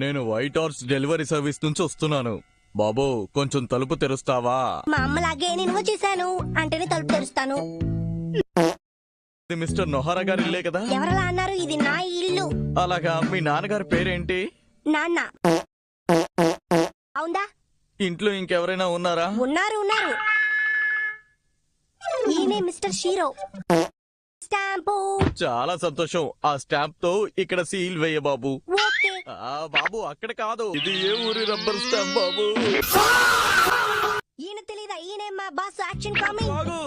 నేను white horse delivery service నుంచి వస్తున్నాను. బాబు కొంచెం తలుపు తెరుస్తావా? మా అమ్మలాగే నేను వచ్చేసాను అంటేనే తలుపు తెరుస్తాను. ఇది మిస్టర్ నొహారా గారి ఇల్లే కదా? ఎవరలా అన్నారు? ఇది నా ఇల్లు. అలాగా. మీ నాన్నగారి పేరేంటి? నాన్న. అవుందా? ఇంట్లో ఇంకెవరైనా ఉన్నారా? ఉన్నారు. ఈయనే మిస్టర్ షీరో. స్టాంపు. చాలా సంతోషం. ఆ స్టాంప్ తో ఇక్కడ సీల్ వేయ బాబు. ఓకే. బాబు అక్కడ కాదు, ఇది ఏ ఊరి రబ్బర్ స్టాంప్ బాబు? ఈయన తెలీదా? ఈయనే మా బాస్. Action coming. బాగు.